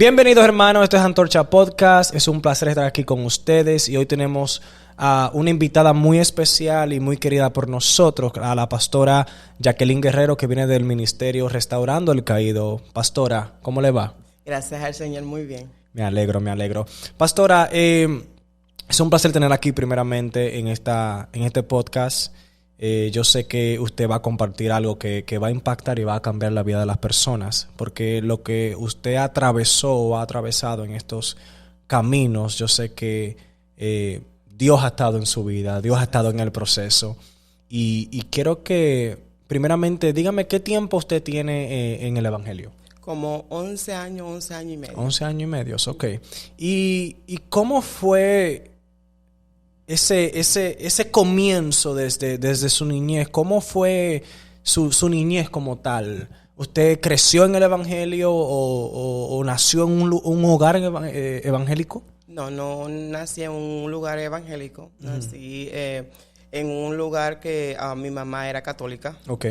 Bienvenidos, hermanos, esto es Antorcha Podcast. Es un placer estar aquí con ustedes y hoy tenemos a una invitada muy especial y muy querida por nosotros, a la pastora Jacqueline Guerrero, que viene del ministerio Restaurando el Caído. Pastora, ¿cómo le va? Gracias al Señor, muy bien. Me alegro. Pastora, es un placer tenerla aquí primeramente en este podcast. Yo sé que usted va a compartir algo que va a impactar y va a cambiar la vida de las personas, porque lo que usted atravesó o ha atravesado en estos caminos, yo sé que Dios ha estado en su vida, Dios ha estado en el proceso. Y quiero que, primeramente, dígame qué tiempo usted tiene en el Evangelio. Como 11 años y medio. 11 años y medio, ok. ¿Y cómo fue ese comienzo desde su niñez? ¿Cómo fue su niñez como tal? ¿Usted creció en el Evangelio o nació en un hogar evangélico? No nací en un lugar evangélico. Nací en un lugar que mi mamá era católica. Ok.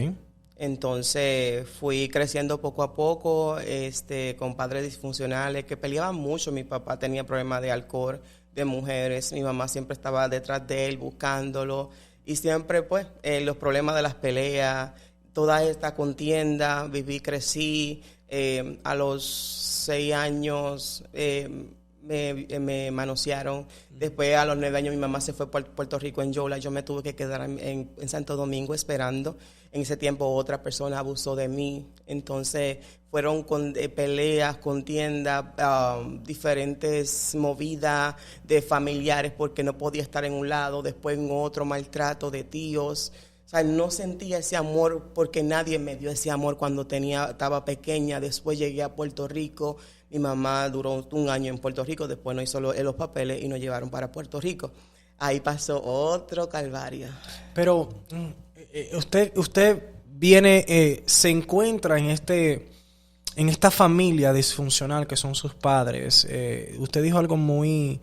Entonces fui creciendo poco a poco con padres disfuncionales que peleaban mucho. Mi papá tenía problemas de alcohol, de mujeres. Mi mamá siempre estaba detrás de él buscándolo. Y siempre pues los problemas de las peleas, toda esta contienda, crecí. A los 6 años me manosearon. Después a los 9 años mi mamá se fue por Puerto Rico en Yola. Yo me tuve que quedar en Santo Domingo esperando. En ese tiempo otra persona abusó de mí. Entonces fueron peleas, contiendas, diferentes movidas de familiares porque no podía estar en un lado, después en otro, maltrato de tíos. O sea, no sentía ese amor porque nadie me dio ese amor cuando estaba pequeña. Después llegué a Puerto Rico. Mi mamá duró 1 año en Puerto Rico, después no hizo los papeles y nos llevaron para Puerto Rico. Ahí pasó otro calvario. Pero usted viene, se encuentra en esta familia disfuncional que son sus padres. Usted dijo algo muy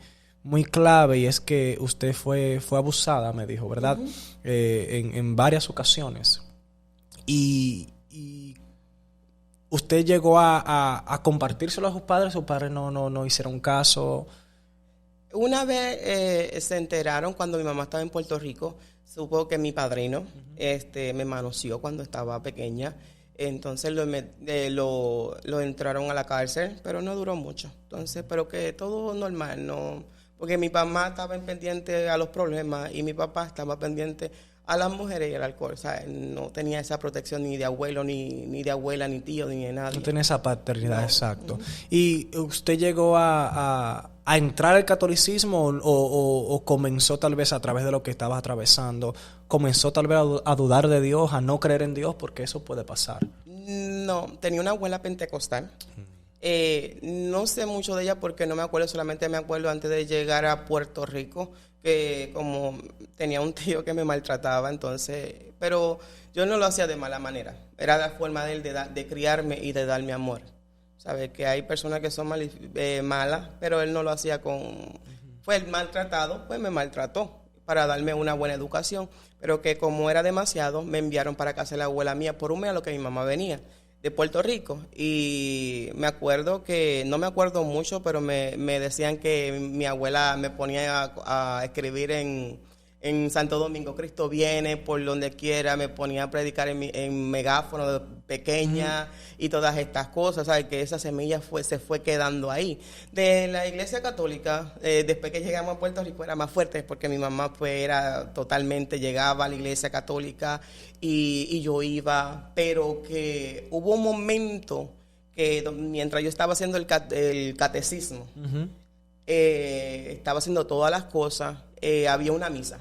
clave, y es que usted fue abusada, me dijo, ¿verdad? Uh-huh. En varias ocasiones. Y usted llegó a compartírselo a sus padres no hicieron caso. Una vez se enteraron cuando mi mamá estaba en Puerto Rico, supo que mi padrino me manoseó cuando estaba pequeña. Entonces lo entraron a la cárcel, pero no duró mucho. Entonces, pero que todo normal, no, porque mi mamá estaba pendiente a los problemas y mi papá estaba pendiente a las mujeres y al alcohol. O sea, no tenía esa protección ni de abuelo, ni de abuela, ni tío, ni de nadie. No tenía esa paternidad, no. Exacto. Uh-huh. ¿Y usted llegó a entrar al catolicismo o comenzó tal vez a través de lo que estaba atravesando? ¿Comenzó tal vez a dudar de Dios, a no creer en Dios? Porque eso puede pasar. No, tenía una abuela pentecostal. No sé mucho de ella porque no me acuerdo, solamente me acuerdo antes de llegar a Puerto Rico, que como tenía un tío que me maltrataba, entonces, pero yo no lo hacía de mala manera, era la forma de él de criarme y de darme amor. Sabes que hay personas que son malas, pero él no lo hacía fue el maltratado, pues me maltrató para darme una buena educación, pero que como era demasiado, me enviaron para casa de la abuela mía por un mes a lo que mi mamá venía de Puerto Rico. Y me acuerdo que, no me acuerdo mucho, pero me decían que mi abuela me ponía a escribir en Santo Domingo, Cristo viene, por donde quiera, me ponía a predicar en megáfono de pequeña y todas estas cosas, ¿sabes? Que esa semilla se fue quedando ahí. De la iglesia católica, después que llegamos a Puerto Rico era más fuerte porque mi mamá pues llegaba a la iglesia católica y yo iba, pero que hubo un momento que mientras yo estaba haciendo el catecismo, uh-huh. Estaba haciendo todas las cosas, había una misa.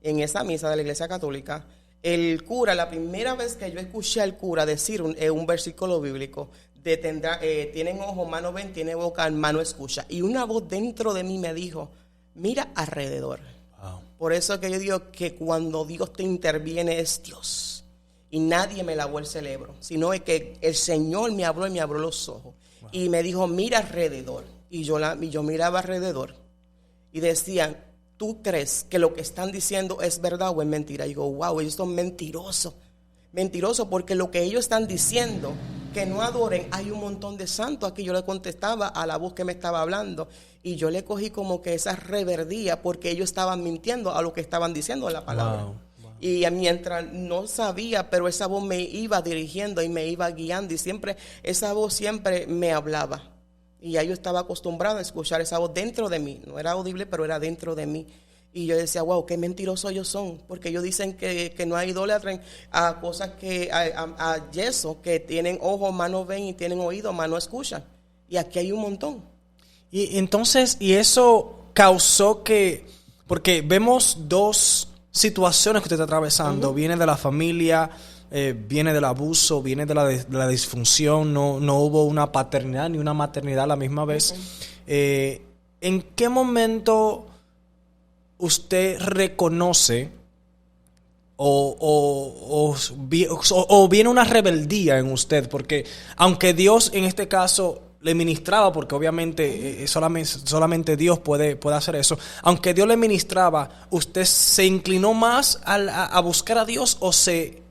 En esa misa de la iglesia católica, el cura, la primera vez que yo escuché al cura decir un versículo bíblico, tienen ojos, mano ven, tiene boca, mano escucha. Y una voz dentro de mí me dijo, mira alrededor. Wow. Por eso que yo digo que cuando Dios te interviene es Dios. Y nadie me lavó el cerebro, sino es que el Señor me habló y me abrió los ojos. Wow. Y me dijo, mira alrededor. Y yo miraba alrededor y decían, ¿tú crees que lo que están diciendo es verdad o es mentira? Y digo, wow, ellos son mentirosos. Mentirosos porque lo que ellos están diciendo, que no adoren, hay un montón de santos. Aquí yo le contestaba a la voz que me estaba hablando y yo le cogí como que esa reverdía porque ellos estaban mintiendo a lo que estaban diciendo en la palabra. Wow. Y mientras no sabía, pero esa voz me iba dirigiendo y me iba guiando y siempre, esa voz siempre me hablaba. Y ya yo estaba acostumbrado a escuchar esa voz dentro de mí. No era audible, pero era dentro de mí. Y yo decía, wow, qué mentirosos ellos son. Porque ellos dicen que no hay idolatras a cosas que, a yeso, que tienen ojos, manos ven y tienen oídos, manos escuchan. Y aquí hay un montón. Y entonces, y eso causó que, porque vemos dos situaciones que usted está atravesando. Viene de la familia, viene del abuso, viene de la disfunción, no hubo una paternidad ni una maternidad a la misma vez. ¿En qué momento usted reconoce o viene una rebeldía en usted? Porque aunque Dios en este caso le ministraba, porque obviamente solamente Dios puede hacer eso, aunque Dios le ministraba, ¿usted se inclinó más a buscar a Dios o se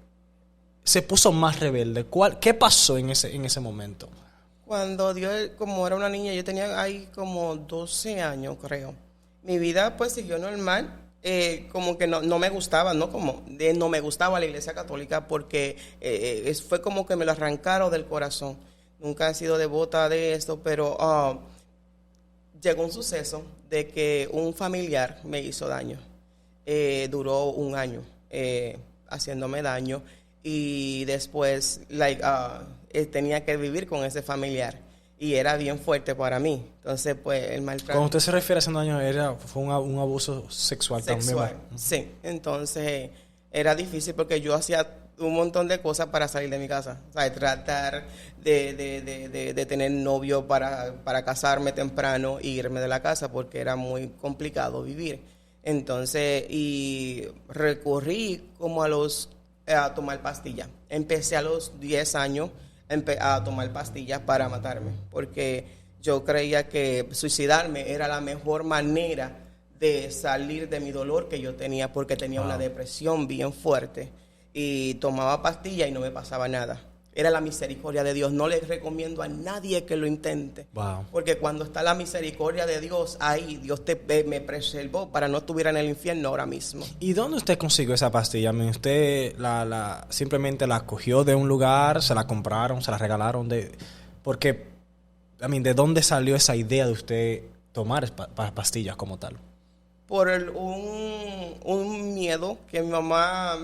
puso más rebelde? ¿Qué pasó en ese momento? Cuando Dios, como era una niña, yo tenía ahí como 12 años, creo. Mi vida pues siguió normal. Como que no me gustaba, no me gustaba la iglesia católica porque fue como que me lo arrancaron del corazón. Nunca he sido devota de esto, pero llegó un suceso de que un familiar me hizo daño. Duró un año haciéndome daño y después tenía que vivir con ese familiar. Y era bien fuerte para mí. Entonces, pues, el maltrato. Cuando usted se refiere a haciendo daño, fue un abuso sexual también. Sí. Entonces, era difícil porque yo hacía un montón de cosas para salir de mi casa. O sea, tratar de tener novio para casarme temprano e irme de la casa porque era muy complicado vivir. Entonces, y recurrí como a tomar pastillas. Empecé a los 10 años a tomar pastillas para matarme, porque yo creía que suicidarme era la mejor manera de salir de mi dolor que yo tenía, porque tenía una depresión bien fuerte y tomaba pastillas y no me pasaba nada. Era la misericordia de Dios. No les recomiendo a nadie que lo intente, porque cuando está la misericordia de Dios ahí, Dios me preservó para no estuviera en el infierno ahora mismo. ¿Y dónde usted consiguió esa pastilla? ¿Usted simplemente la cogió de un lugar, se la compraron, se la regalaron? Porque, ¿de dónde salió esa idea de usted tomar pastillas como tal? Por un miedo que mi mamá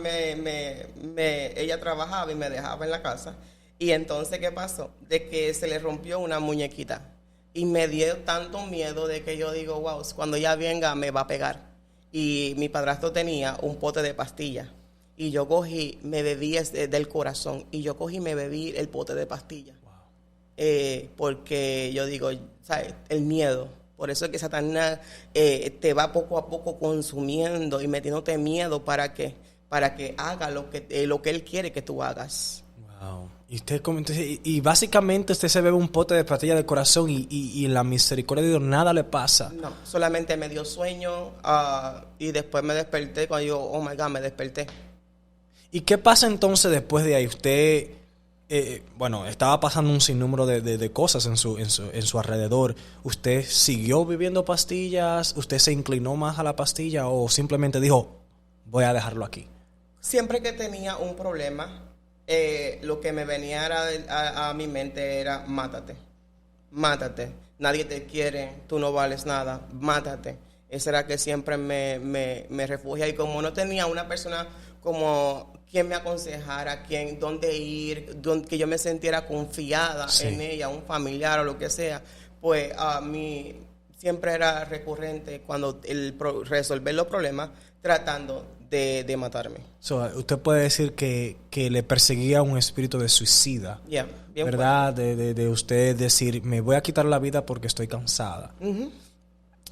ella trabajaba y me dejaba en la casa. Y entonces, ¿qué pasó? De que se le rompió una muñequita. Y me dio tanto miedo de que yo digo, wow, cuando ella venga me va a pegar. Y mi padrastro tenía un pote de pastillas. Y yo cogí, me bebí del corazón. Y yo cogí y me bebí el pote de pastillas. Wow. Porque yo digo, ¿sabes? El miedo. Por eso es que Satanás te va poco a poco consumiendo y metiéndote miedo para que haga lo que él quiere que tú hagas. Wow. Y básicamente usted se bebe un pote de pastilla del corazón y en la misericordia de Dios nada le pasa. No, solamente me dio sueño y después me desperté cuando yo, oh my God, me desperté. ¿Y qué pasa entonces después de ahí? Usted... estaba pasando un sinnúmero de cosas en su alrededor. ¿Usted siguió bebiendo pastillas? ¿Usted se inclinó más a la pastilla o simplemente dijo, voy a dejarlo aquí? Siempre que tenía un problema, lo que me venía a mi mente era, mátate. Nadie te quiere, tú no vales nada, mátate. Esa era que siempre me refugia. Y como no tenía una persona como quien me aconsejara, dónde ir, que yo me sintiera confiada en ella, un familiar o lo que sea, pues a mí siempre era recurrente cuando resolver los problemas tratando de matarme. Usted puede decir que le perseguía un espíritu de suicida, bien ¿verdad? De usted decir, me voy a quitar la vida porque estoy cansada. Uh-huh.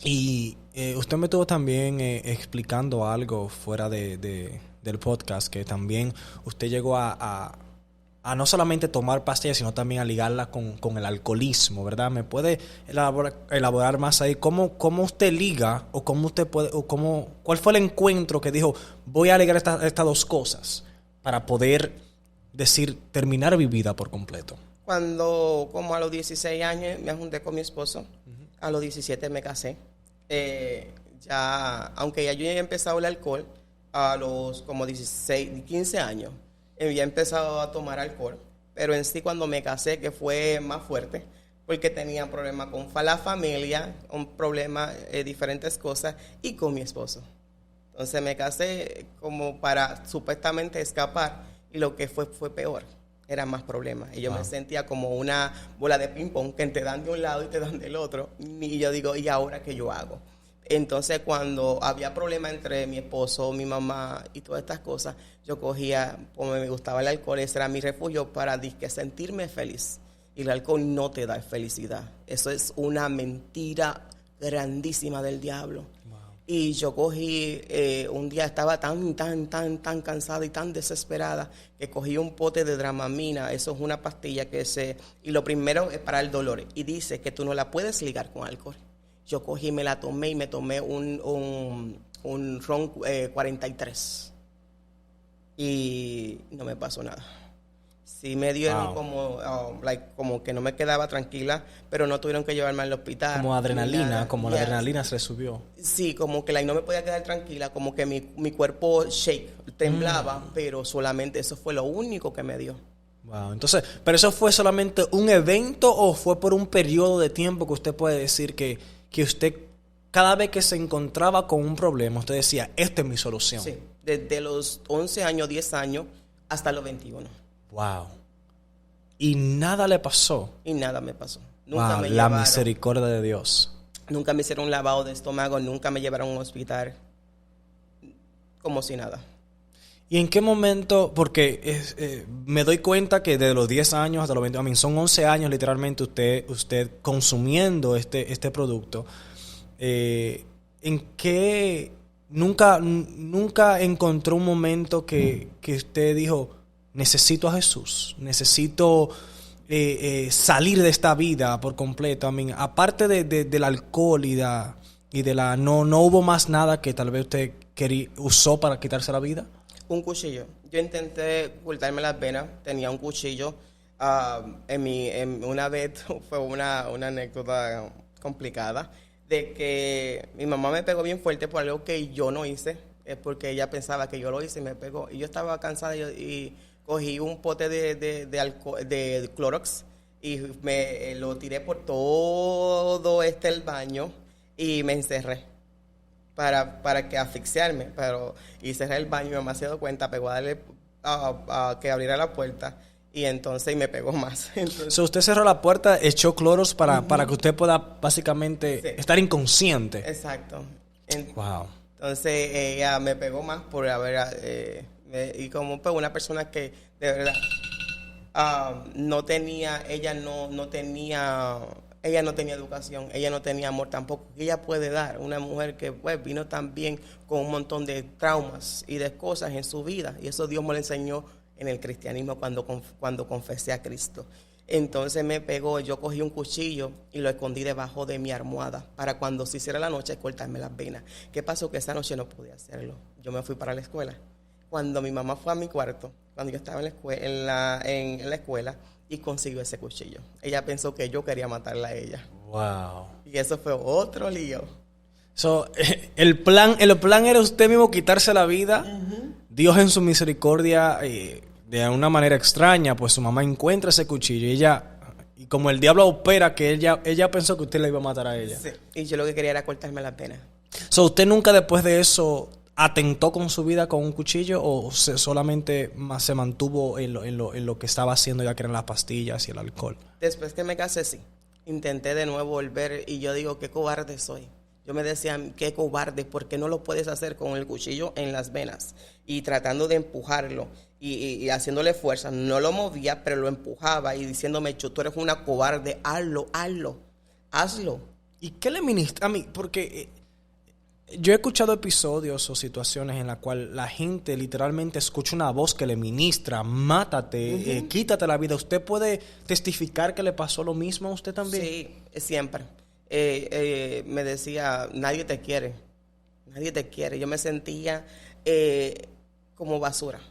Y usted me estuvo también explicando algo fuera del podcast, que también usted llegó a no solamente tomar pastillas, sino también a ligarla con el alcoholismo, ¿verdad? ¿Me puede elaborar más ahí? ¿Cómo usted liga o cómo usted puede, o cuál fue el encuentro que dijo, voy a ligar estas dos cosas para poder decir, terminar mi vida por completo? como a los 16 años, me junté con mi esposo. A los 17 me casé. Aunque ya yo había empezado el alcohol, a los como 16, 15 años, había empezado a tomar alcohol. Pero en sí, cuando me casé, que fue más fuerte, porque tenía problemas con la familia, un problema, diferentes cosas, y con mi esposo. Entonces me casé como para supuestamente escapar, y lo que fue peor. Eran más problemas. Y yo me sentía como una bola de ping-pong que te dan de un lado y te dan del otro. Y yo digo, ¿y ahora qué yo hago? Entonces, cuando había problemas entre mi esposo, mi mamá y todas estas cosas, yo cogía, como me gustaba el alcohol, ese era mi refugio para sentirme feliz. Y el alcohol no te da felicidad. Eso es una mentira grandísima del diablo. Y yo cogí, un día estaba tan cansada y tan desesperada que cogí un pote de Dramamina. Eso es una pastilla y lo primero es para el dolor. Y dice que tú no la puedes ligar con alcohol. Yo cogí, me la tomé y me tomé un ron 43. Y no me pasó nada. Sí me dieron como que no me quedaba tranquila, pero no tuvieron que llevarme al hospital. Como adrenalina, como la adrenalina se subió. Sí, como que no me podía quedar tranquila, como que mi cuerpo temblaba, pero solamente eso fue lo único que me dio. Wow, entonces, ¿pero eso fue solamente un evento o fue por un periodo de tiempo que usted puede decir que usted cada vez que se encontraba con un problema, usted decía, esta es mi solución? Sí, desde los 11 años, 10 años, hasta los 21. Wow. Y nada le pasó. Y nada me pasó. Nunca me la llevaron. Misericordia de Dios. Nunca me hicieron un lavado de estómago, nunca me llevaron a un hospital. Como si nada. ¿Y en qué momento? Porque me doy cuenta que desde los 10 años hasta los 20, son 11 años literalmente usted consumiendo este producto. ¿En qué? Nunca encontró un momento que usted dijo, necesito a Jesús, necesito salir de esta vida por completo. Aparte del alcohol y de la no hubo más nada que tal vez usted usó para quitarse la vida. Un cuchillo. Yo intenté cortarme las venas, tenía un cuchillo. Una vez fue una anécdota complicada de que mi mamá me pegó bien fuerte por algo que yo no hice, es porque ella pensaba que yo lo hice y me pegó. Y yo estaba cansada y cogí un pote de Clorox y me lo tiré por todo el baño y me encerré. Para que asfixiarme, y cerré el baño y mi mamá se dio cuenta, pegó a darle a que abriera la puerta y entonces me pegó más. Entonces, usted cerró la puerta, echó clorox para que usted pueda básicamente estar inconsciente. Exacto. Wow. Entonces ella me pegó más por haber y como pues, una persona que de verdad ella no tenía educación, ella no tenía amor tampoco. Ella puede dar, una mujer que pues vino también con un montón de traumas y de cosas en su vida, y eso Dios me lo enseñó en el cristianismo cuando confesé a Cristo. Entonces me pegó, yo cogí un cuchillo y lo escondí debajo de mi almohada para cuando se hiciera la noche cortarme las venas. ¿Qué pasó? Que esa noche no pude hacerlo. Yo me fui para la escuela. Cuando mi mamá fue a mi cuarto, cuando yo estaba en la escuela, y consiguió ese cuchillo. Ella pensó que yo quería matarla a ella. Wow. Y eso fue otro lío. El plan era usted mismo quitarse la vida. Uh-huh. Dios en su misericordia, de una manera extraña, pues su mamá encuentra ese cuchillo y como el diablo opera, que ella pensó que usted la iba a matar a ella. Sí. Y yo lo que quería era cortarme las venas. ¿Usted nunca después de eso atentó con su vida con un cuchillo o solamente se mantuvo en lo que estaba haciendo, ya que eran las pastillas y el alcohol? Después que me casé, sí. Intenté de nuevo volver y yo digo, qué cobarde soy. Yo me decía, qué cobarde, ¿por qué no lo puedes hacer con el cuchillo en las venas? Y tratando de empujarlo y haciéndole fuerza. No lo movía, pero lo empujaba y diciéndome, tú eres una cobarde, hazlo. ¿Y qué le ministra a mí? Porque yo he escuchado episodios o situaciones en las cuales la gente literalmente escucha una voz que le ministra, mátate, quítate la vida. ¿Usted puede testificar que le pasó lo mismo a usted también? Sí, siempre. Me decía, nadie te quiere. Yo me sentía como basura,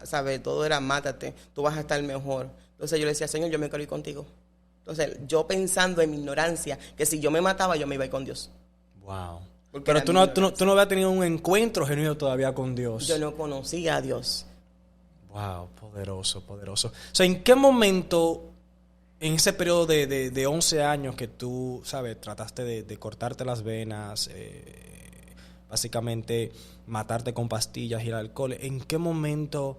¿sabes? Todo era mátate, tú vas a estar mejor, Entonces yo le decía, Señor, yo me quiero ir contigo. Entonces yo pensando en mi ignorancia, que si yo me mataba, yo me iba a ir con Dios. Wow. Porque Pero era tú no habías tenido un encuentro genuino todavía con Dios. Yo no conocía a Dios. Wow, poderoso, poderoso. O sea, ¿en qué momento, en ese periodo de 11 años que tú, sabes, trataste de cortarte las venas, básicamente matarte con pastillas y el alcohol, ¿en qué momento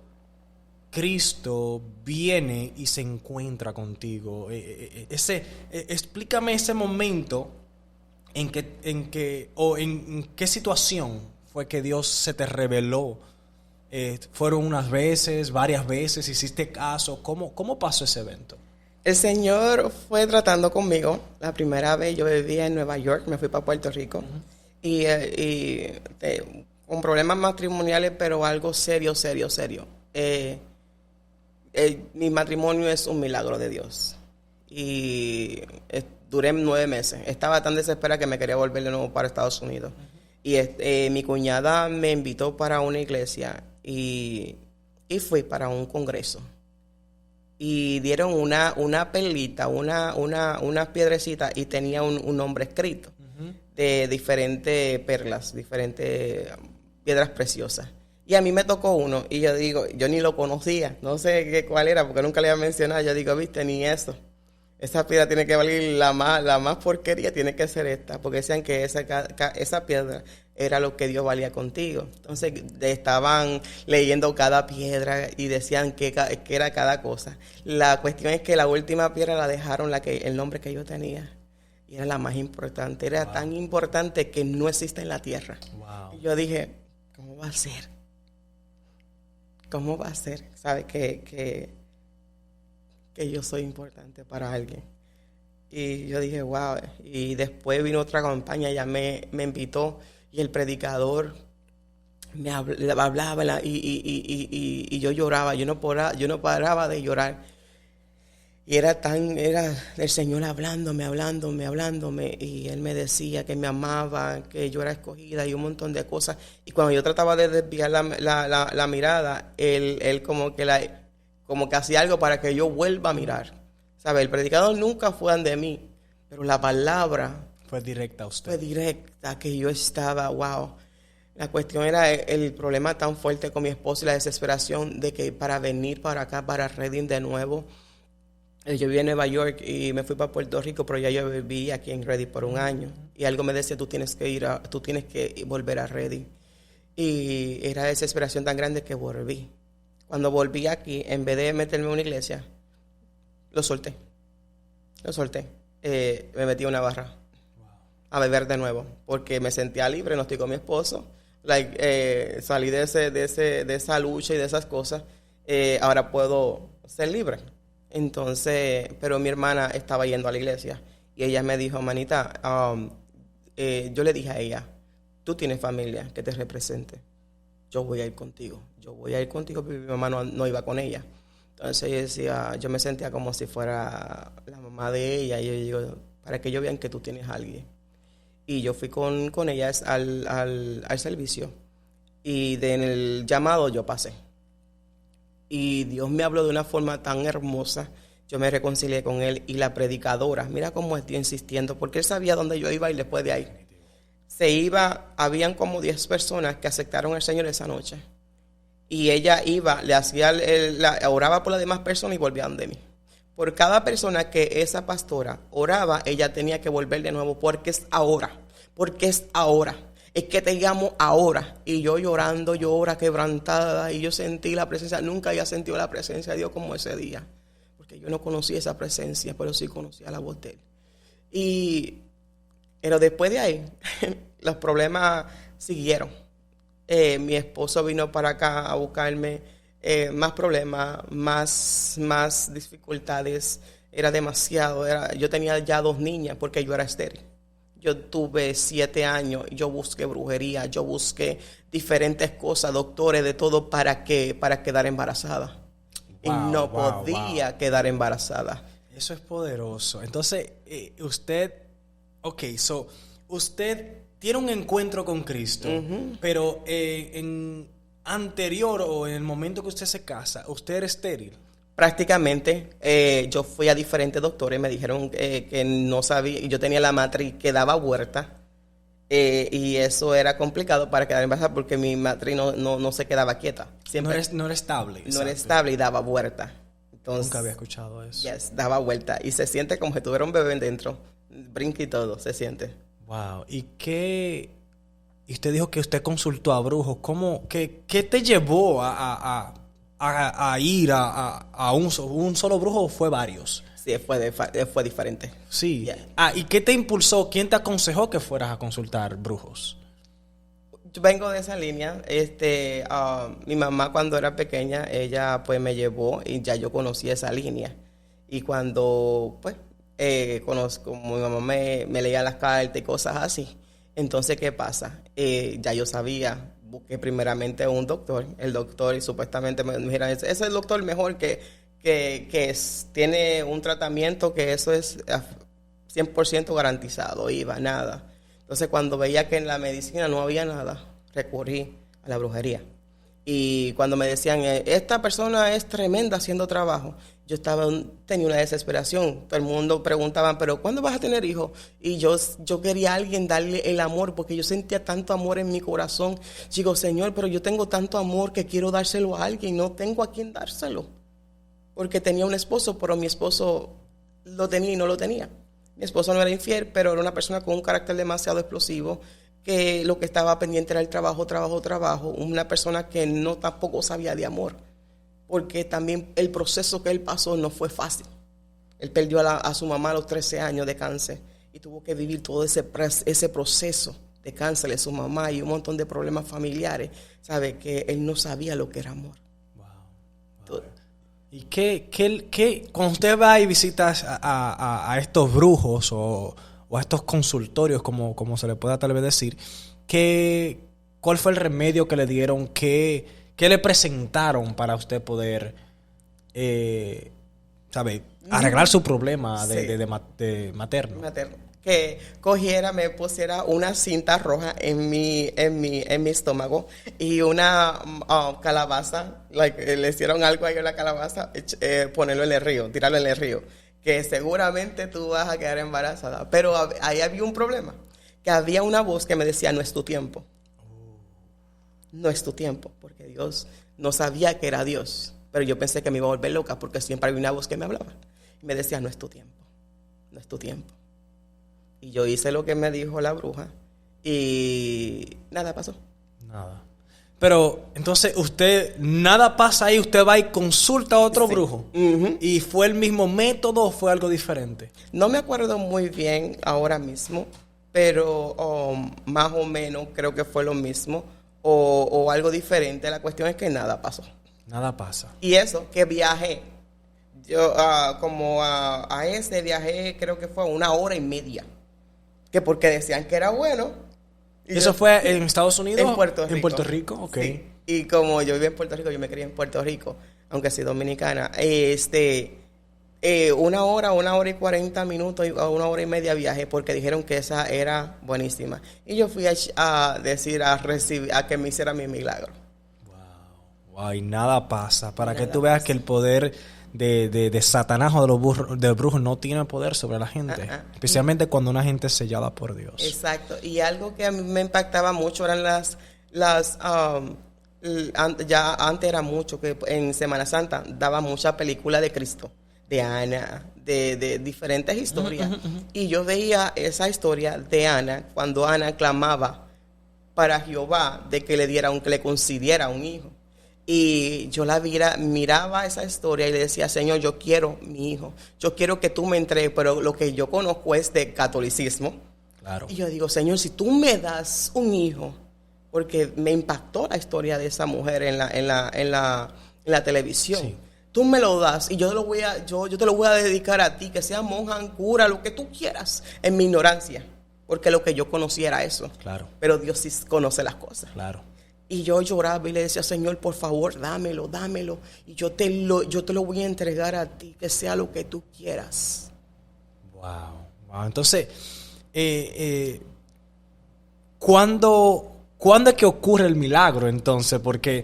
Cristo viene y se encuentra contigo? Explícame ese momento en qué situación fue que Dios se te reveló. ¿Fueron unas veces, varias veces? ¿Hiciste caso? ¿Cómo pasó ese evento? El Señor fue tratando conmigo. La primera vez yo vivía en Nueva York, me fui para Puerto Rico. Uh-huh. Con problemas matrimoniales, pero algo serio. Mi matrimonio es un milagro de Dios. Y duré 9 meses. Estaba tan desesperada que me quería volver de nuevo para Estados Unidos. Uh-huh. Y mi cuñada me invitó para una iglesia y fui para un congreso. Y dieron una perlita, unas piedrecitas y tenía un nombre escrito. Uh-huh. De diferentes perlas, diferentes piedras preciosas. Y a mí me tocó uno y yo digo, yo ni lo conocía, no sé cuál era porque nunca le había mencionado. Yo digo, viste, ni eso. Esa piedra tiene que valer la más porquería, tiene que ser esta, porque decían que esa piedra era lo que Dios valía contigo. Entonces estaban leyendo cada piedra y decían que era cada cosa. La cuestión es que la última piedra la dejaron el nombre que yo tenía. Y era la más importante. Era tan importante que no existe en la tierra. Wow. Y yo dije, ¿cómo va a ser? ¿Cómo va a ser? ¿Sabe? Que yo soy importante para alguien. Y yo dije, wow. Y después vino otra campaña, ella me invitó y el predicador me hablaba y yo lloraba, yo no paraba de llorar. Y era el Señor hablándome, y Él me decía que me amaba, que yo era escogida y un montón de cosas. Y cuando yo trataba de desviar la mirada, Él como que hacía algo para que yo vuelva a mirar. ¿Sabe? El predicador nunca fue de mí, pero la palabra fue directa a usted. Fue directa, que yo estaba, wow. La cuestión era el problema tan fuerte con mi esposo y la desesperación de que para venir para acá, para Redding de nuevo. Yo viví en Nueva York y me fui para Puerto Rico, pero ya yo viví aquí en Redding por un año. Y algo me decía, tú tienes que volver a Redding. Y era desesperación tan grande que volví. Cuando volví aquí, en vez de meterme en una iglesia, lo solté. Me metí en una barra a beber de nuevo, porque me sentía libre, no estoy con mi esposo. Salí de esa lucha y de esas cosas. Ahora puedo ser libre. Entonces, pero mi hermana estaba yendo a la iglesia y ella me dijo, manita, yo le dije a ella, tú tienes familia que te represente. Yo voy a ir contigo, porque mi mamá no iba con ella. Entonces yo me sentía como si fuera la mamá de ella. Y yo digo, para que ellos vean que tú tienes a alguien. Y yo fui con ellas al servicio. Y en el llamado yo pasé. Y Dios me habló de una forma tan hermosa. Yo me reconcilié con Él. Y la predicadora, mira cómo estoy insistiendo, porque Él sabía dónde yo iba y después de ahí. Habían como 10 personas que aceptaron al Señor esa noche. Y ella iba, oraba por las demás personas y volvía de mí. Por cada persona que esa pastora oraba, ella tenía que volver de nuevo, porque es ahora. Es que te llamo ahora. Y yo llorando, quebrantada, y yo sentí la presencia. Nunca había sentido la presencia de Dios como ese día, porque yo no conocía esa presencia, pero sí conocía la voz de Él. Pero después de ahí, los problemas siguieron. Mi esposo vino para acá a buscarme, más problemas, más dificultades. Era demasiado. Yo tenía ya 2 niñas porque yo era estéril. Yo tuve 7 años, yo busqué brujería, yo busqué diferentes cosas, doctores, de todo para quedar embarazada. Y no podía quedar embarazada. Eso es poderoso. Entonces, usted tiene un encuentro con Cristo, uh-huh. Pero en anterior o en el momento que usted se casa, usted era estéril. Prácticamente yo fui a diferentes doctores, me dijeron que no sabía, yo tenía la matriz que daba vuelta y eso era complicado para quedar embarazada porque mi matriz no se quedaba quieta. Siempre No era estable. no era estable y daba vuelta. Entonces, Nunca había escuchado eso. yes, daba vuelta y se siente como si tuviera un bebé dentro, brinca y todo, se siente. Wow. Y usted dijo que usted consultó a brujos. ¿Qué te llevó a ir a un solo brujo o fue varios? Sí, fue diferente. Sí. Yeah. ¿Y qué te impulsó? ¿Quién te aconsejó que fueras a consultar brujos? Yo vengo de esa línea. Mi mamá cuando era pequeña, ella pues me llevó y ya yo conocí esa línea. Y cuando pues conozco, mi mamá me leía las cartas y cosas así. Entonces, ¿qué pasa? Ya yo sabía, busqué primeramente un doctor. El doctor y supuestamente me dijeron, ese es el doctor mejor tiene un tratamiento que eso es 100% garantizado, IVA, nada. Entonces, cuando veía que en la medicina no había nada, recurrí a la brujería. Y cuando me decían, esta persona es tremenda haciendo trabajo, tenía una desesperación. Todo el mundo preguntaba, pero ¿cuándo vas a tener hijos? Y yo quería a alguien darle el amor, porque yo sentía tanto amor en mi corazón. Digo, Señor, pero yo tengo tanto amor que quiero dárselo a alguien, no tengo a quién dárselo. Porque tenía un esposo, pero mi esposo lo tenía y no lo tenía. Mi esposo no era infiel, pero era una persona con un carácter demasiado explosivo, que lo que estaba pendiente era el trabajo. Una persona que no tampoco sabía de amor, porque también el proceso que él pasó no fue fácil. Él perdió a su mamá a los 13 años de cáncer y tuvo que vivir todo ese proceso de cáncer de su mamá y un montón de problemas familiares. Sabe que él no sabía lo que era amor. Wow. ¿Y cuando usted va y visita a estos brujos o a estos consultorios, como se le pueda tal vez decir, cuál fue el remedio que le dieron? ¿Qué le presentaron para usted poder, arreglar su problema de materno? Que cogiera, me pusiera una cinta roja en mi estómago y una calabaza, le hicieron algo ahí en la calabaza, ponerlo en el río, tirarlo en el río, que seguramente tú vas a quedar embarazada. Pero ahí había un problema, que había una voz que me decía, no es tu tiempo. No es tu tiempo, porque Dios no sabía que era Dios, pero yo pensé que me iba a volver loca porque siempre había una voz que me hablaba y me decía, no es tu tiempo, no es tu tiempo. Y yo hice lo que me dijo la bruja y nada pasó. Nada. Pero entonces nada pasa ahí, usted va y consulta a otro brujo. Uh-huh. ¿Y fue el mismo método o fue algo diferente? No me acuerdo muy bien ahora mismo, pero más o menos creo que fue lo mismo o algo diferente. La cuestión es que nada pasó. Nada pasa. Y eso, que viajé. Yo como a ese viajé creo que fue 1 hora y media. Que porque decían que era bueno. ¿Y eso fue en Estados Unidos? En Puerto Rico. ¿En Puerto Rico? Ok. Sí. Y como yo viví en Puerto Rico, yo me crié en Puerto Rico, aunque soy dominicana. 1 hora y 40 minutos, 1 hora y media viaje, porque dijeron que esa era buenísima. Y yo fui a que me hiciera mi milagro. Wow, y nada pasa. Para que tú veas que el poder de Satanás o de brujos no tiene poder sobre la gente. Especialmente cuando una gente es sellada por Dios. Exacto. Y algo que a mí me impactaba mucho eran ya antes era mucho, que en Semana Santa daba mucha película de Cristo, de Ana, de diferentes historias. Y yo veía esa historia de Ana, cuando Ana clamaba para Jehová de que le concediera un hijo. Y yo miraba esa historia y le decía, Señor, yo quiero mi hijo, yo quiero que tú me entregues, pero lo que yo conozco es de catolicismo. Claro. Y yo digo, Señor, si tú me das un hijo, porque me impactó la historia de esa mujer en la televisión. Sí. Tú me lo das y yo te lo voy a dedicar a ti, que sea monja, cura, lo que tú quieras, en mi ignorancia, porque lo que yo conocía era eso. Claro. Pero Dios sí conoce las cosas. Claro. Y yo lloraba y le decía, Señor, por favor, dámelo. Y yo te lo voy a entregar a ti, que sea lo que tú quieras. Wow. Entonces, ¿cuándo es que ocurre el milagro entonces? Porque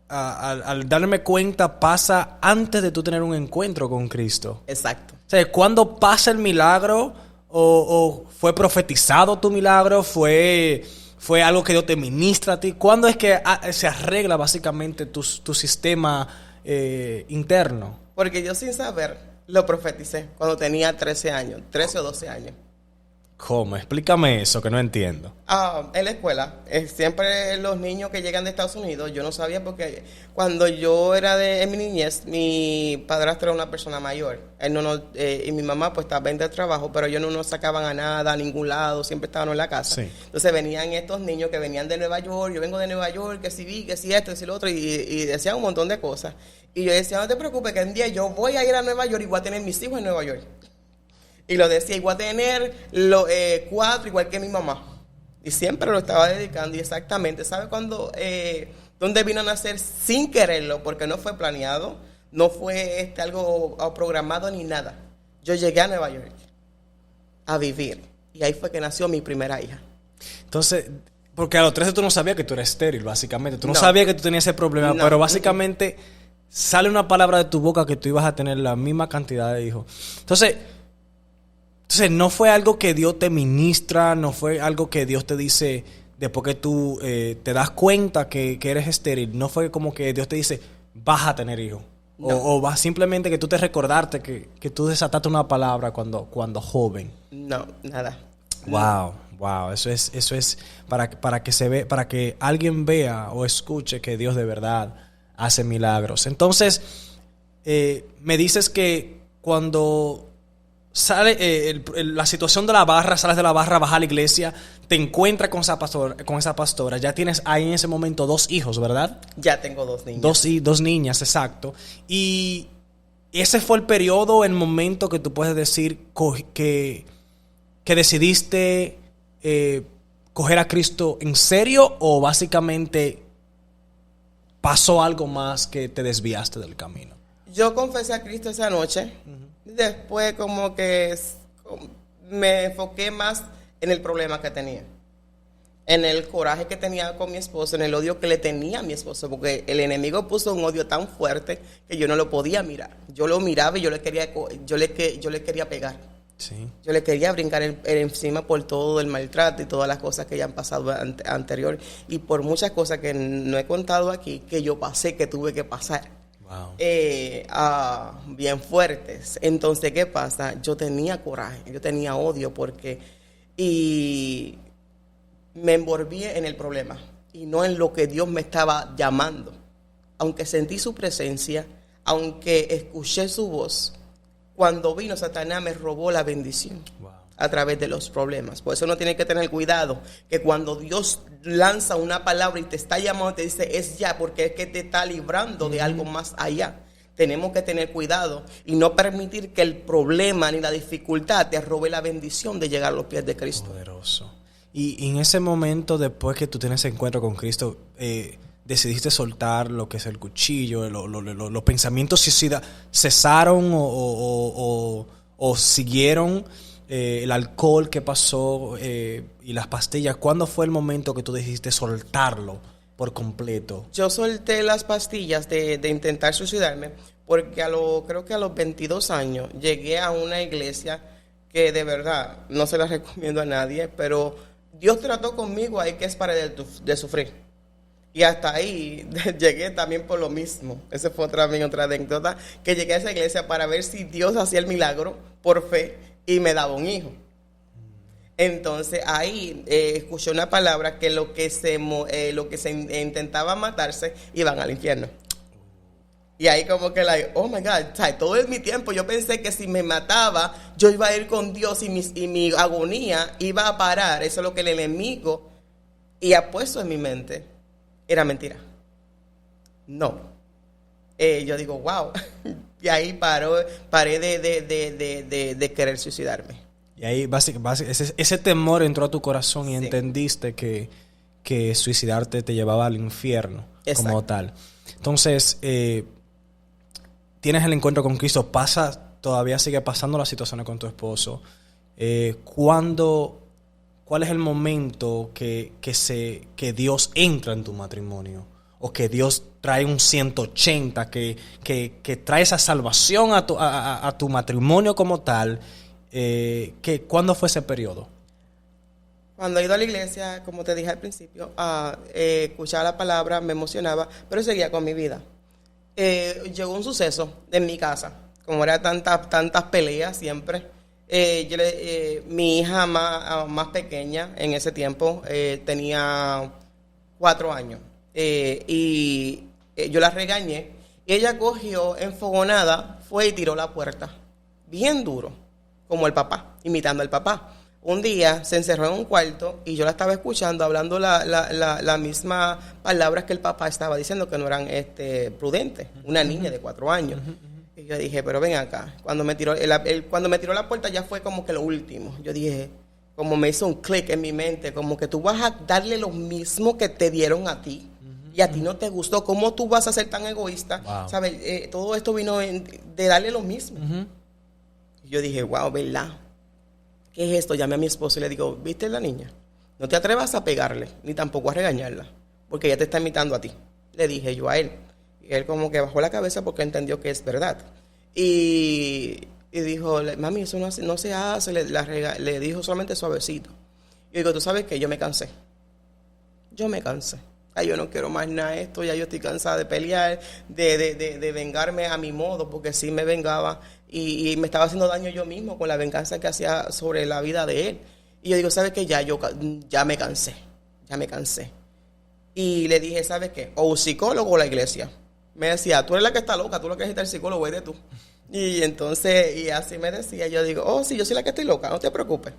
al darme cuenta pasa antes de tú tener un encuentro con Cristo. Exacto. O sea, ¿cuándo pasa el milagro? ¿O fue profetizado tu milagro? ¿Fue algo que Dios te ministra a ti? ¿Cuándo es que se arregla básicamente tu sistema interno? Porque yo sin saber lo profeticé cuando tenía 13 años, 13 o 12 años. ¿Cómo? Explícame eso, que no entiendo. En la escuela, siempre los niños que llegan de Estados Unidos, yo no sabía porque cuando yo era en mi niñez, mi padrastro era una persona mayor. Él y mi mamá pues estaba en el trabajo, pero ellos no nos sacaban a nada, a ningún lado, siempre estaban en la casa. Sí. Entonces venían estos niños que venían de Nueva York, yo vengo de Nueva York, que si vi, que si esto, que si lo otro, y decían un montón de cosas. Y yo decía, no te preocupes, que un día yo voy a ir a Nueva York y voy a tener mis hijos en Nueva York. Y lo decía, igual a tener 4, igual que mi mamá. Y siempre lo estaba dedicando. Y exactamente, ¿sabe cuándo? ¿Dónde vino a nacer sin quererlo? Porque no fue planeado, no fue algo programado ni nada. Yo llegué a Nueva York a vivir. Y ahí fue que nació mi primera hija. Entonces, porque a los 13 tú no sabías que tú eras estéril, básicamente. Tú no sabías que tú tenías ese problema, pero básicamente sale una palabra de tu boca que tú ibas a tener la misma cantidad de hijos. Entonces, no fue algo que Dios te ministra, no fue algo que Dios te dice después que tú te das cuenta que eres estéril. No fue como que Dios te dice, vas a tener hijos. No. O vas simplemente que tú te recordarte que tú desataste una palabra cuando joven. No, nada. Wow. Eso es para que alguien vea o escuche que Dios de verdad hace milagros. Entonces, me dices que cuando sale la situación de la barra, sales de la barra, vas a la iglesia, te encuentras con esa pastora, ya tienes ahí en ese momento 2 hijos, ¿verdad? Ya tengo 2 niñas. Dos niñas, exacto. Y ese fue el periodo, el momento que tú puedes decir que decidiste coger a Cristo en serio, o básicamente pasó algo más que te desviaste del camino. Yo confesé a Cristo esa noche. Después como que me enfoqué más en el problema que tenía, en el coraje que tenía con mi esposo, en el odio que le tenía a mi esposo, porque el enemigo puso un odio tan fuerte que yo no lo podía mirar. Yo lo miraba y yo le quería pegar. Sí. Yo le quería brincar encima por todo el maltrato y todas las cosas que ya han pasado anterior, y por muchas cosas que no he contado aquí, que yo pasé, que tuve que pasar. Wow. Bien fuertes. Entonces, ¿qué pasa? Yo tenía coraje, yo tenía odio y me envolví en el problema y no en lo que Dios me estaba llamando. Aunque sentí su presencia, aunque escuché su voz, cuando vino Satanás me robó la bendición. Wow. A través de los problemas. Por eso uno tiene que tener cuidado, que cuando Dios lanza una palabra y te está llamando, te dice es ya, porque es que te está librando de algo más allá. Tenemos que tener cuidado y no permitir que el problema ni la dificultad te robe la bendición de llegar a los pies de Cristo. Poderoso. Y en ese momento, después que tú tienes ese encuentro con Cristo, decidiste soltar lo que es el cuchillo, los pensamientos suicidas, ¿cesaron o siguieron? El alcohol que pasó y las pastillas, ¿cuándo fue el momento que tú decidiste soltarlo por completo? Yo solté las pastillas de intentar suicidarme porque creo que a los 22 años llegué a una iglesia que de verdad no se la recomiendo a nadie, pero Dios trató conmigo ahí que es para de sufrir. Y hasta ahí llegué también por lo mismo. Esa fue otra anécdota, que llegué a esa iglesia para ver si Dios hacía el milagro por fe y me daba un hijo. Entonces ahí escuché una palabra que lo que se intentaba matarse iban al infierno. Y ahí como que oh my God, todo mi tiempo yo pensé que si me mataba yo iba a ir con Dios y mi agonía iba a parar. Eso es lo que el enemigo ha puesto en mi mente. Era mentira. No. Yo digo, wow. Y ahí paré de querer suicidarme. Y ahí ese temor entró a tu corazón y entendiste que suicidarte te llevaba al infierno. Exacto. Como tal. Entonces, tienes el encuentro con Cristo, todavía sigue pasando las situaciones con tu esposo. ¿Cuál es el momento que Dios entra en tu matrimonio? O que Dios trae un 180, que trae esa salvación a tu matrimonio como tal. ¿Cuándo fue ese periodo? Cuando he ido a la iglesia, como te dije al principio, escuchaba la palabra, me emocionaba, pero seguía con mi vida. Llegó un suceso en mi casa, como era tantas peleas siempre. Mi hija más pequeña en ese tiempo tenía 4 años y yo la regañé y ella cogió enfogonada, fue y tiró la puerta, bien duro, como el papá, imitando al papá. Un día se encerró en un cuarto y yo la estaba escuchando hablando la misma palabras que el papá estaba diciendo, que no eran prudentes, una niña de 4 años. Y yo dije, pero ven acá. Cuando me tiró la puerta ya fue como que lo último. Yo dije, como me hizo un clic en mi mente, como que tú vas a darle lo mismo que te dieron a ti y a ti no te gustó. ¿Cómo tú vas a ser tan egoísta? Wow. ¿Sabes? Todo esto vino de darle lo mismo. Y yo dije, wow, ¿verdad? ¿Qué es esto? Llamé a mi esposo y le digo, ¿viste la niña? No te atrevas a pegarle, ni tampoco a regañarla, porque ella te está imitando a ti. Le dije yo a él. Y él como que bajó la cabeza porque entendió que es verdad. Y dijo, mami, eso no se hace. Le dijo solamente suavecito. Y digo, tú sabes que yo me cansé. Yo no quiero más nada de esto. Ya yo estoy cansada de pelear, de vengarme a mi modo, porque sí me vengaba. Y me estaba haciendo daño yo mismo con la venganza que hacía sobre la vida de él. Y yo digo, ¿sabes qué? Ya me cansé. Y le dije, ¿sabes qué? O un psicólogo o la iglesia. Me decía, tú eres la que está loca, tú lo que necesitas el psicólogo, vete tú. Y entonces, y así me decía, yo digo, oh, sí, yo soy la que estoy loca, no te preocupes.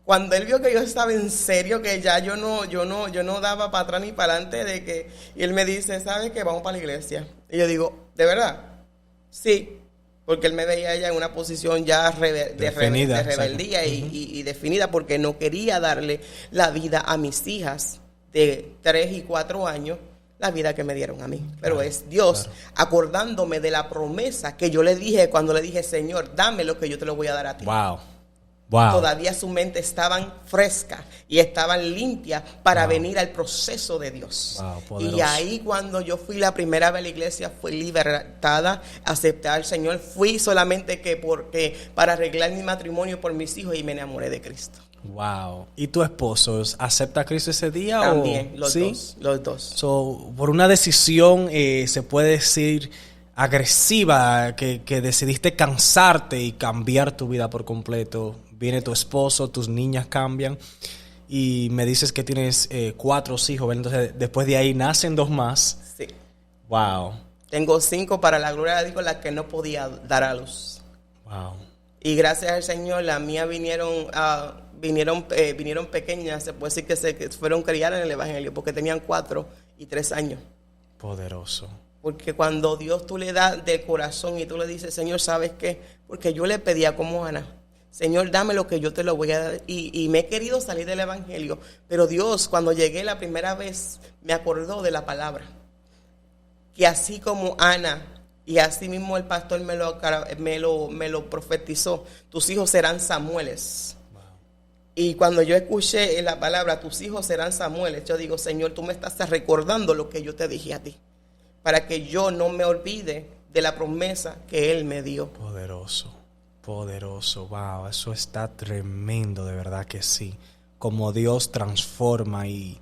Cuando él vio que yo estaba en serio, que ya yo no daba para atrás ni para adelante, y él me dice, ¿sabes qué? Vamos para la iglesia. Y yo digo, ¿de verdad? Sí, porque él me veía ya en una posición ya de rebeldía y definida, porque no quería darle la vida a mis hijas de 3 y 4 años, la vida que me dieron a mí. Pero es Dios acordándome de la promesa que yo le dije cuando le dije, Señor, dame lo que yo te lo voy a dar a ti. Wow. Todavía su mente estaban fresca y estaban limpias para venir al proceso de Dios. Y ahí cuando yo fui la primera vez a la iglesia, fui libertada, acepté al Señor. Fui solamente porque para arreglar mi matrimonio por mis hijos y me enamoré de Cristo. Wow. ¿Y tu esposo acepta a Cristo ese día? También, ¿sí? los dos. So, por una decisión, se puede decir, agresiva, que decidiste cansarte y cambiar tu vida por completo. Viene tu esposo, tus niñas cambian y me dices que tienes 4 hijos, ¿verdad? Entonces después de ahí nacen 2 más. Sí. Wow. Tengo 5 para la gloria de Dios, las que no podía dar a luz. Wow. Y gracias al Señor, las mías vinieron pequeñas, se puede decir que fueron criadas en el Evangelio, porque tenían 4 y 3 años. Poderoso. Porque cuando Dios tú le das de corazón y tú le dices, Señor, ¿sabes qué? Porque yo le pedía como Ana, Señor, dame lo que yo te lo voy a dar. Y me he querido salir del Evangelio, pero Dios, cuando llegué la primera vez, me acordó de la palabra. Que así como Ana, y así mismo el pastor me lo profetizó, tus hijos serán Samueles. Wow. Y cuando yo escuché la palabra, tus hijos serán Samueles, yo digo, Señor, tú me estás recordando lo que yo te dije a ti, para que yo no me olvide de la promesa que Él me dio. Poderoso, wow, eso está tremendo, de verdad que sí. Como Dios transforma y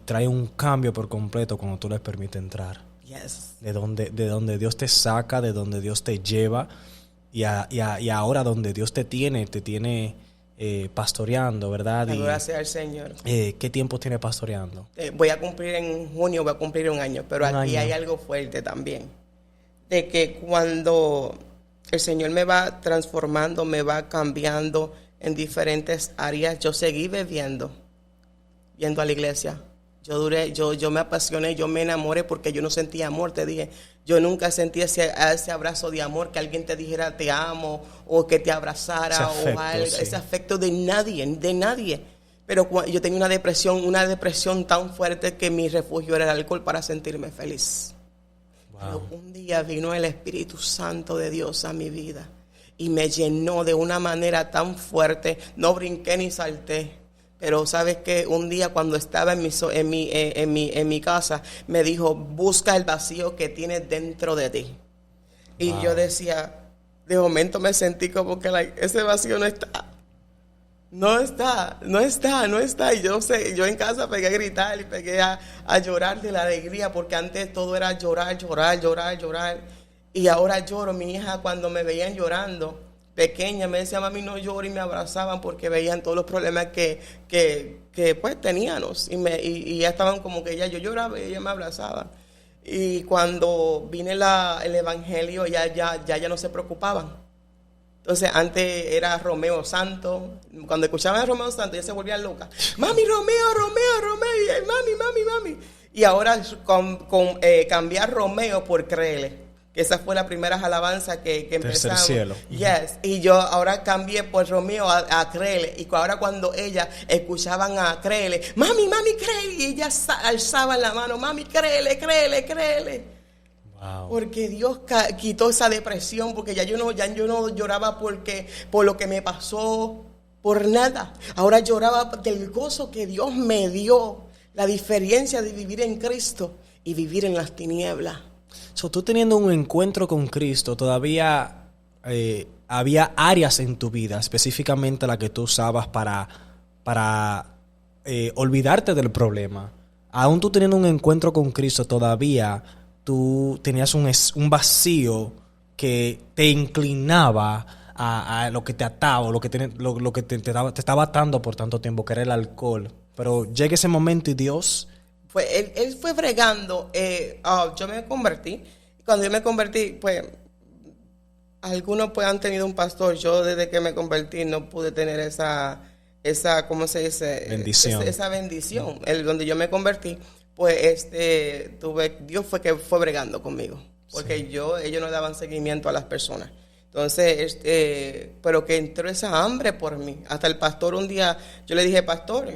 trae un cambio por completo cuando tú le permites entrar. Yes. De donde Dios te saca, de donde Dios te lleva y ahora donde Dios te tiene pastoreando, ¿verdad? Gracias al Señor. ¿Qué tiempo tiene pastoreando? En junio voy a cumplir 1 año, pero aquí hay algo fuerte también. De que cuando el Señor me va transformando, me va cambiando en diferentes áreas, yo seguí yendo a la iglesia. Yo me apasioné, yo me enamoré porque yo no sentía amor, te dije. Yo nunca sentí ese abrazo de amor, que alguien te dijera te amo o que te abrazara o algo, sí. Ese afecto de nadie. Pero yo tenía una depresión tan fuerte que mi refugio era el alcohol para sentirme feliz. Wow. Pero un día vino el Espíritu Santo de Dios a mi vida y me llenó de una manera tan fuerte. No brinqué ni salté. Pero sabes que un día cuando estaba en mi casa, me dijo, busca el vacío que tienes dentro de ti. Y yo decía, de momento me sentí como que ese vacío no está. No está. Y yo sé, yo en casa pegué a gritar y pegué a llorar de la alegría, porque antes todo era llorar. Y ahora lloro. Mi hija, cuando me veían llorando, pequeña, me decía, mami, no llores, y me abrazaban porque veían todos los problemas que pues teníamos. Y ya estaban como que yo lloraba y ella me abrazaba. Y cuando vine el evangelio, ya no se preocupaban. Entonces, antes era Romeo Santo. Cuando escuchaban a Romeo Santo, ya se volvían locas. Mami, Romeo, y mami. Y ahora cambiar Romeo por Créele. Que esa fue la primera alabanza que empezamos. Tercer cielo. Yes. Y yo ahora cambié por Romeo a Créele. Y ahora cuando ellas escuchaban a Créele, mami, Créele. Y ellas alzaban la mano, mami, Créele. Wow. Porque Dios quitó esa depresión, porque ya yo no lloraba por lo que me pasó, por nada. Ahora lloraba del gozo que Dios me dio, la diferencia de vivir en Cristo y vivir en las tinieblas. Tú teniendo un encuentro con Cristo, todavía había áreas en tu vida, específicamente la que tú usabas para olvidarte del problema. Aún tú teniendo un encuentro con Cristo, todavía tú tenías un vacío que te inclinaba a lo que te ataba, o lo que te estaba atando por tanto tiempo, que era el alcohol. Pero llega ese momento y Dios... Él fue bregando. Yo me convertí. Cuando yo me convertí, pues, algunos pues han tenido un pastor. Yo desde que me convertí no pude tener esa ¿cómo se dice? Bendición. Esa bendición. Donde yo me convertí, pues, Dios fue bregando conmigo. Porque sí. ellos no daban seguimiento a las personas. Entonces, pero que entró esa hambre por mí. Hasta el pastor un día, yo le dije, pastor,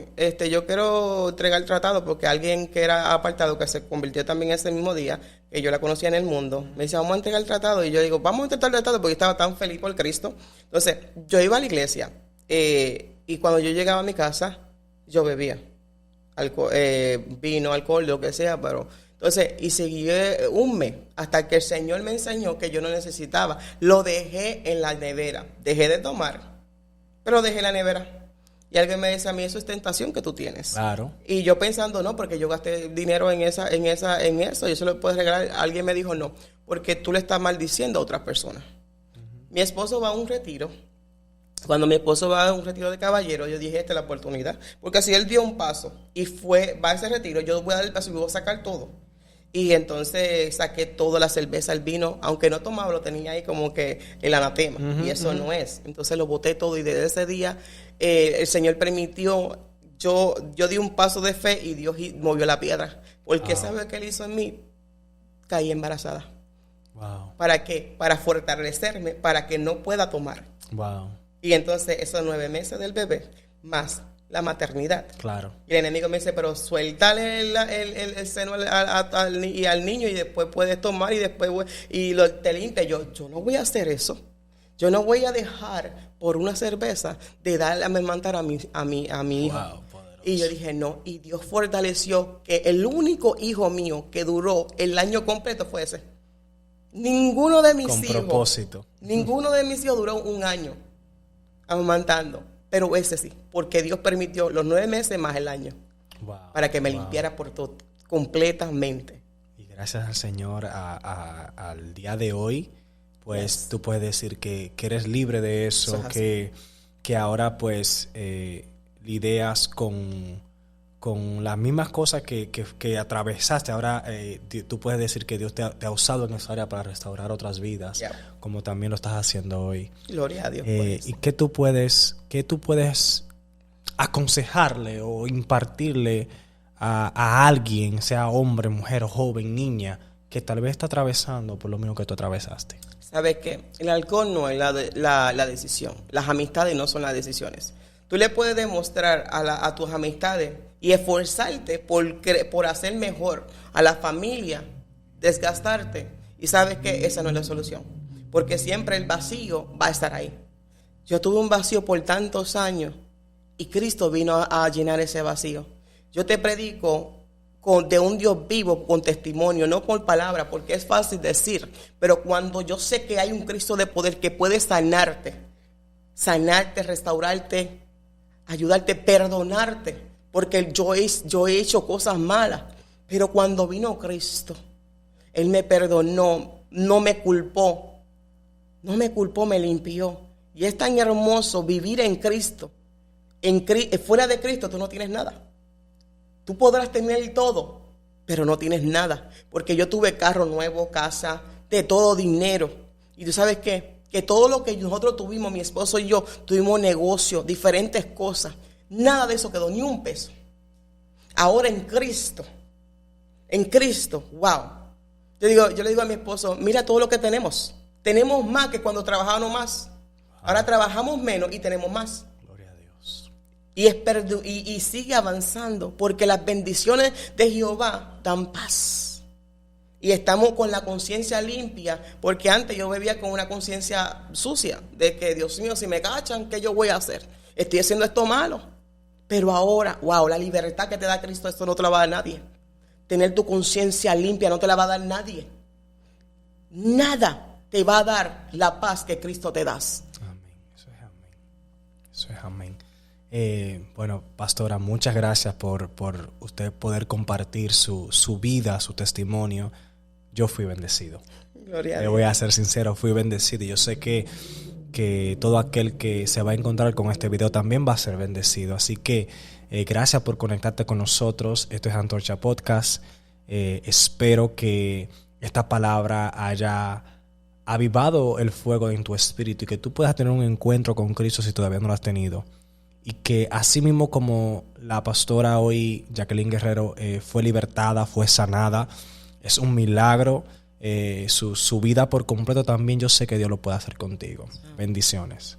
yo quiero entregar el tratado, porque alguien que era apartado, que se convirtió también ese mismo día, que yo la conocía en el mundo, me dice, vamos a entregar el tratado. Y yo digo, vamos a entregar el tratado, porque yo estaba tan feliz por Cristo. Entonces, yo iba a la iglesia, y cuando yo llegaba a mi casa, yo bebía vino, alcohol, lo que sea, pero... Entonces, y seguí un mes hasta que el Señor me enseñó que yo no necesitaba. Lo dejé en la nevera. Dejé de tomar, pero dejé la nevera. Y alguien me dice a mí, eso es tentación que tú tienes. Claro. Y yo pensando, no, porque yo gasté dinero en eso, yo se lo puedo regalar. Alguien me dijo, no, porque tú le estás maldiciendo a otras personas. Mi esposo va a un retiro. Cuando mi esposo va a un retiro de caballero, yo dije, esta es la oportunidad. Porque si él dio un paso y va a ese retiro, yo voy a dar el paso y voy a sacar todo. Y entonces saqué toda la cerveza, el vino, aunque no tomaba, lo tenía ahí como que el anatema. Y eso no es. Entonces lo boté todo, y desde ese día el Señor permitió, yo di un paso de fe y Dios movió la piedra. Porque ¿sabe qué Él hizo en mí? Caí embarazada. Wow. ¿Para qué? Para fortalecerme, para que no pueda tomar. Wow. Y entonces esos 9 meses del bebé, más la maternidad. Claro. Y el enemigo me dice, pero suéltale el seno al niño, y después puedes tomar, y después te limpia. Yo no voy a hacer eso. Yo no voy a dejar por una cerveza de darle a amamantar a mi hijo. Wow, poderoso. Y yo dije, no. Y Dios fortaleció que el único hijo mío que duró el año completo fue ese. Ninguno de mis hijos. Con propósito. Ninguno de mis hijos duró un año amamantando. Pero ese sí, porque Dios permitió los 9 meses más el año. Wow, para que me limpiara por todo, completamente. Y gracias al Señor al día de hoy, pues tú puedes decir que eres libre de eso, que ahora pues lidias con las mismas cosas que atravesaste. Ahora tú puedes decir que Dios te ha usado en esa área para restaurar otras vidas, como también lo estás haciendo hoy. Gloria a Dios. ¿Y qué tú puedes aconsejarle o impartirle a alguien, sea hombre, mujer, joven, niña, que tal vez está atravesando por lo mismo que tú atravesaste? ¿Sabes qué? El alcohol no es la decisión. Las amistades no son las decisiones. Tú le puedes demostrar a tus amistades y esforzarte por hacer mejor a la familia, desgastarte. Y sabes que esa no es la solución. Porque siempre el vacío va a estar ahí. Yo tuve un vacío por tantos años y Cristo vino a llenar ese vacío. Yo te predico de un Dios vivo con testimonio, no por palabra, porque es fácil decir, pero cuando yo sé que hay un Cristo de poder que puede sanarte, restaurarte, ayudarte, perdonarte, porque yo he hecho cosas malas, pero cuando vino Cristo, Él me perdonó, no me culpó, me limpió. Y es tan hermoso vivir en Cristo. Fuera de Cristo tú no tienes nada. Tú podrás tener todo, pero no tienes nada. Porque yo tuve carro nuevo, casa, de todo, dinero. Y tú sabes qué, que todo lo que nosotros tuvimos, mi esposo y yo, tuvimos negocios, diferentes cosas. Nada de eso quedó, ni un peso. Ahora en Cristo, wow. Yo le digo a mi esposo, mira todo lo que tenemos. Tenemos más que cuando trabajábamos más. Ahora trabajamos menos y tenemos más. Gloria a Dios. Y sigue avanzando, porque las bendiciones de Jehová dan paz. Y estamos con la conciencia limpia, porque antes yo vivía con una conciencia sucia, de que Dios mío, si me cachan, ¿qué yo voy a hacer? Estoy haciendo esto malo. Pero ahora, wow, la libertad que te da Cristo, esto no te la va a dar nadie. Tener tu conciencia limpia no te la va a dar nadie. Nada te va a dar la paz que Cristo te da. Amén. Eso es amén. Bueno, pastora, muchas gracias por usted poder compartir su vida, su testimonio. Yo fui bendecido. Gloria a Le Dios. voy a ser sincero, fui bendecido. Y yo sé que todo aquel que se va a encontrar con este video también va a ser bendecido. Así que gracias por conectarte con nosotros. Esto es Antorcha Podcast. Espero que esta palabra haya avivado el fuego en tu espíritu y que tú puedas tener un encuentro con Cristo si todavía no lo has tenido. Y que así mismo como la pastora hoy, Jacqueline Guerrero, fue libertada, fue sanada, es un milagro. Su vida por completo también, yo sé que Dios lo puede hacer contigo. Bendiciones.